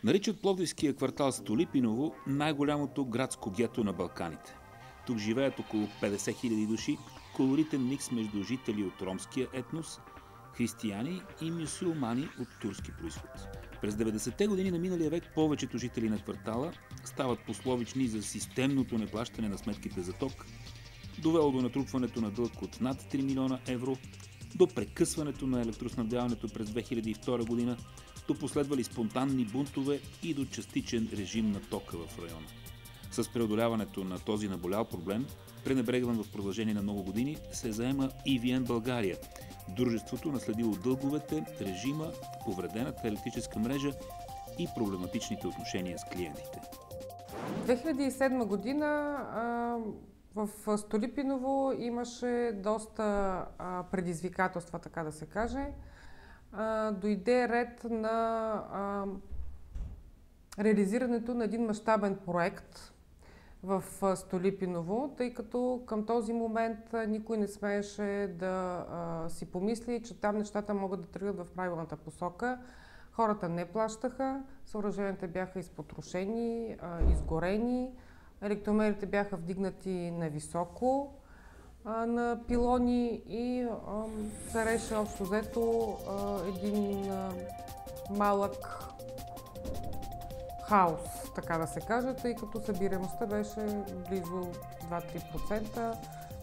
Наричат пловдивския квартал Столипиново най-голямото градско гето на Балканите. Тук живеят около 50 000 души, колоритен микс между жители от ромския етнос, християни и мюсюлмани от турски произход. През 90-те години на миналия век повечето жители на квартала стават пословични за системното неплащане на сметките за ток, довело до натрупването на дълг от над 3 милиона евро, до прекъсването на електроснабдяването през 2002 година, до последвали спонтанни бунтове и до частичен режим на тока в района. С преодоляването на този наболял проблем, пренебрегван в продължение на много години, се заема EVN България, дружеството наследило дълговете, режима, повредената електрическа мрежа и проблематичните отношения с клиентите. 2007 година в Столипиново имаше доста предизвикателства, така да се каже. Дойде ред на реализирането на един мащабен проект в Столипиново, тъй като към този момент никой не смееше да си помисли, че там нещата могат да тръгнат в правилната посока. Хората не плащаха, съоръженията бяха изпотрошени, изгорени, електромерите бяха вдигнати на високо на пилони и цареше общо взето един малък хаос, така да се каже, тъй като събираемостта беше близо 2-3%.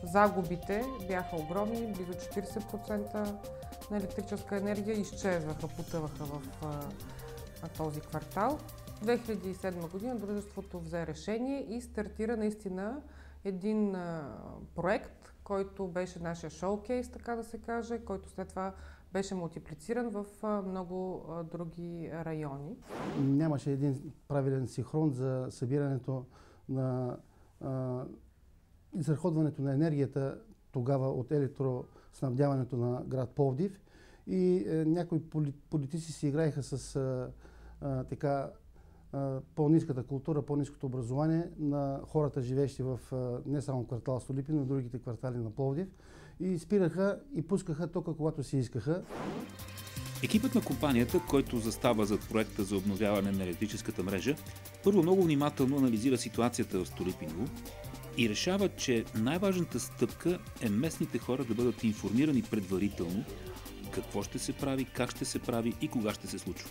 Загубите бяха огромни, близо 40% на електрическа енергия изчезваха, потъваха в този квартал. В 2007 година дружеството взе решение и стартира наистина един проект, който беше нашия шоукейс, така да се каже, който след това беше мултиплициран в много други райони. Нямаше един правилен синхрон за събирането на изразходването на енергията тогава от електроснабдяването на град Пловдив и някои политици си играеха с по-ниската култура, по-ниското образование на хората, живеещи в не само квартал Столипиново, но и другите квартали на Пловдив, и спираха и пускаха тока, когато си искаха. Екипът на компанията, който застава зад проекта за обновяване на електрическата мрежа, първо много внимателно анализира ситуацията в Столипиново и решава, че най-важната стъпка е местните хора да бъдат информирани предварително какво ще се прави, как ще се прави и кога ще се случва.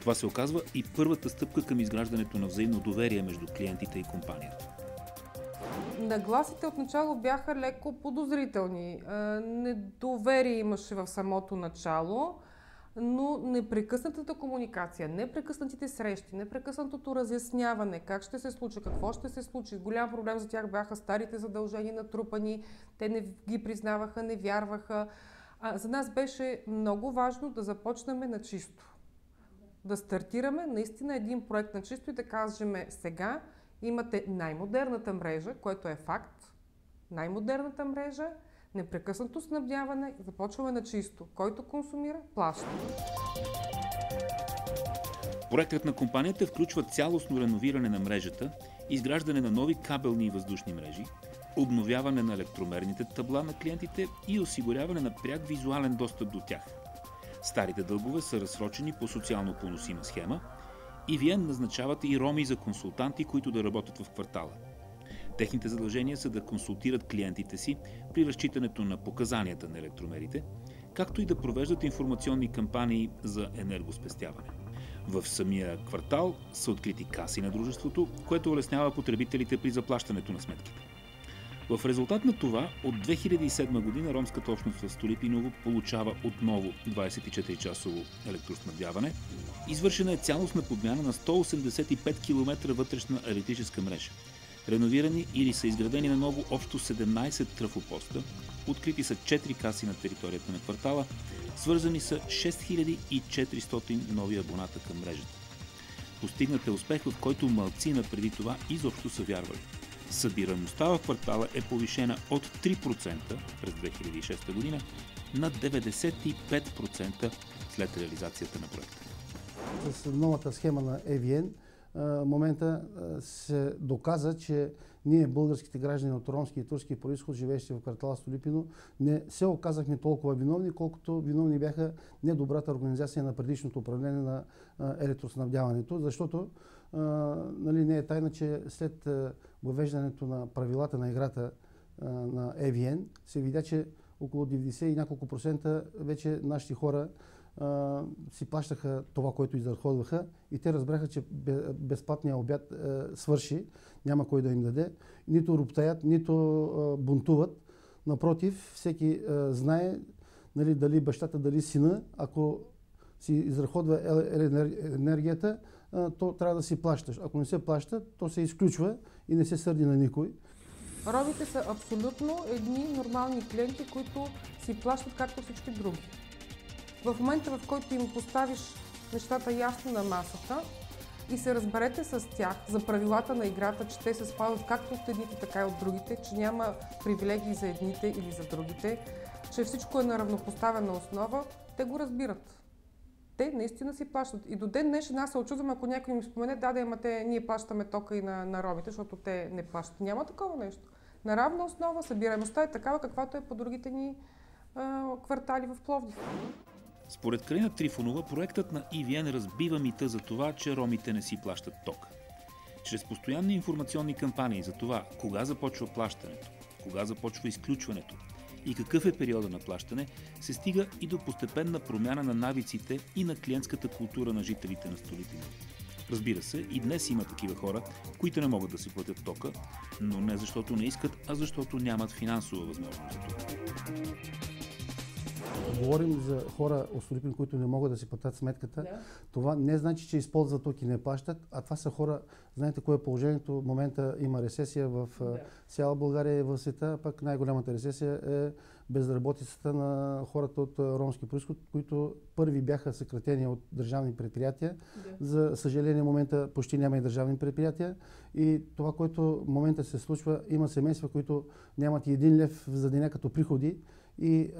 Това се оказва и първата стъпка към изграждането на взаимно доверие между клиентите и компанията. Нагласите отначало бяха леко подозрителни. Недоверие имаше в самото начало, но непрекъснатата комуникация, непрекъснатите срещи, непрекъснатото разясняване, как ще се случи, какво ще се случи. Голям проблем за тях бяха старите задължения натрупани, те не ги признаваха, не вярваха. За нас беше много важно да започнем на чисто. Да стартираме наистина един проект на чисто и да кажем сега имате най-модерната мрежа, което е факт, най-модерната мрежа, непрекъснато снабдяване, започваме на чисто. Който консумира, плаща. Проектът на компанията включва цялостно реновиране на мрежата, изграждане на нови кабелни и въздушни мрежи, обновяване на електромерните табла на клиентите и осигуряване на пряк визуален достъп до тях. Старите дългове са разсрочени по социално поносима схема. EVN назначават и роми за консултанти, които да работят в квартала. Техните задължения са да консултират клиентите си при разчитането на показанията на електромерите, както и да провеждат информационни кампании за енергоспестяване. В самия квартал са открити каси на дружеството, което улеснява потребителите при заплащането на сметките. В резултат на това, от 2007 година ромската общност в Столипиново получава отново 24-часово електроснабдяване. Извършена е цялостна подмяна на 185 км вътрешна електрическа мрежа. Реновирани или са изградени на ново общо 17 трафопоста, открити са 4 каси на територията на квартала, свързани са 6400 нови абоната към мрежата. Постигнат е успех, в който малцина преди това изобщо са вярвали. Събираемостта в квартала е повишена от 3% през 2006 година на 95% след реализацията на проекта. С новата схема на EVN момента се доказа, че ние, българските граждани от ромски и турски произход, живеещи в квартала Столипино, не се оказахме толкова виновни, колкото виновни бяха недобрата организация на предишното управление на електроснабдяването, защото нали, не е тайна, че след въвеждането на правилата на играта на EVN се видя, че около 90 и няколко процента вече нашите хора си плащаха това, което изразходваха, и те разбраха, че безплатният обяд свърши, няма кой да им даде. Нито роптаят, нито бунтуват. Напротив, всеки знае, нали, дали бащата, дали сина, ако си изразходва енергията, то трябва да си плащаш. Ако не се плаща, то се изключва и не се сърди на никой. Ромите са абсолютно едни нормални клиенти, които си плащат както всички други. В момента, в който им поставиш нещата ясно на масата и се разберете с тях за правилата на играта, че те се спазват както от едните, така и от другите, че няма привилегии за едните или за другите, че всичко е на равнопоставена основа, те го разбират. Те наистина си плащат. И до ден днешен аз се очудвам, ако някой ми спомене, ние плащаме тока и на ромите, защото те не плащат. Няма такова нещо. На равна основа събираемостта е такава, каквато е по другите ни квартали в Пловдив. Според Калина Трифонова, проектът на EVN разбива мита за това, че ромите не си плащат ток. Чрез постоянни информационни кампании за това кога започва плащането, кога започва изключването и какъв е периода на плащане, се стига и до постепенна промяна на навиците и на клиентската култура на жителите на Столипино. Разбира се, и днес има такива хора, които не могат да си платят тока, но не защото не искат, а защото нямат финансова възможност за това. Говорим за хора от Столипино, които не могат да си платят сметката. Да. Това не значи, че използват ток и не плащат, а това са хора, знаете кое е положението. В момента има рецесия в цяла България и в света, пък най-голямата рецесия е безработицата на хората от ромски произход, които първи бяха съкратени от държавни предприятия. Да. За съжаление, в момента почти няма и държавни предприятия. И това, което в момента се случва, има семейства, които нямат и 1 лев за деня като приходи. И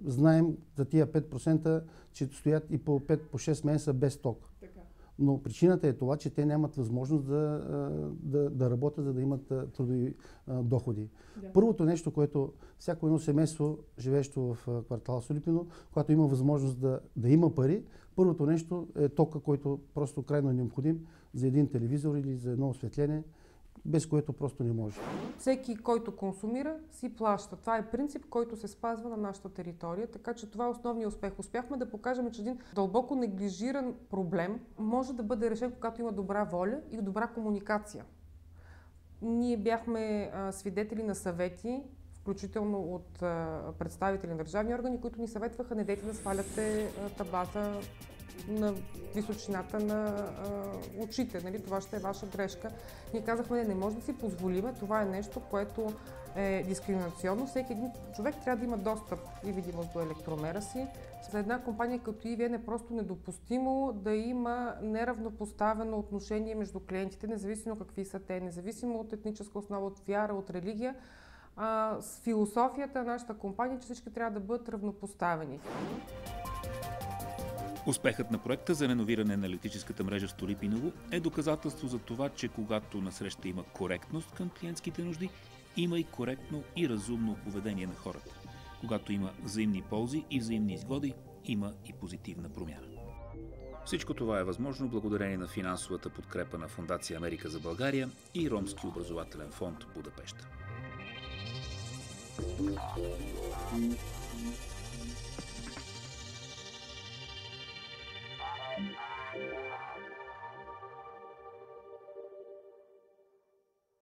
знаем за тия 5%, че стоят и по 5-6 месеца без ток. Така. Но причината е това, че те нямат възможност да работят, за да имат трудови доходи. Да. Първото нещо, което всяко едно семейство, живеещо в квартала Столипино, когато има възможност да има пари, първото нещо е тока, който просто крайно е необходим за един телевизор или за едно осветление, без което просто не може. Всеки, който консумира, си плаща. Това е принцип, който се спазва на нашата територия, така че това е основният успех. Успяхме да покажем, че един дълбоко неглижиран проблем може да бъде решен, когато има добра воля и добра комуникация. Ние бяхме свидетели на съвети, включително от представители на държавни органи, които ни съветваха: не дейте да сваляте таблата на височината на очите, нали? Това ще е ваша грешка. Ние казахме: не може да си позволиме, това е нещо, което е дискриминационно. Всеки един човек трябва да има достъп и видимост до електромера си. За една компания като EVN е просто недопустимо да има неравнопоставено отношение между клиентите, независимо какви са те, независимо от етническа основа, от вяра, от религия. С философията на нашата компания, че всички трябва да бъдат равнопоставени. Успехът на проекта за реновиране на електрическата мрежа в Столипиново е доказателство за това, че когато насреща има коректност към клиентските нужди, има и коректно и разумно поведение на хората. Когато има взаимни ползи и взаимни изгоди, има и позитивна промяна. Всичко това е възможно благодарение на финансовата подкрепа на Фондация Америка за България и Ромски образователен фонд Будапеща.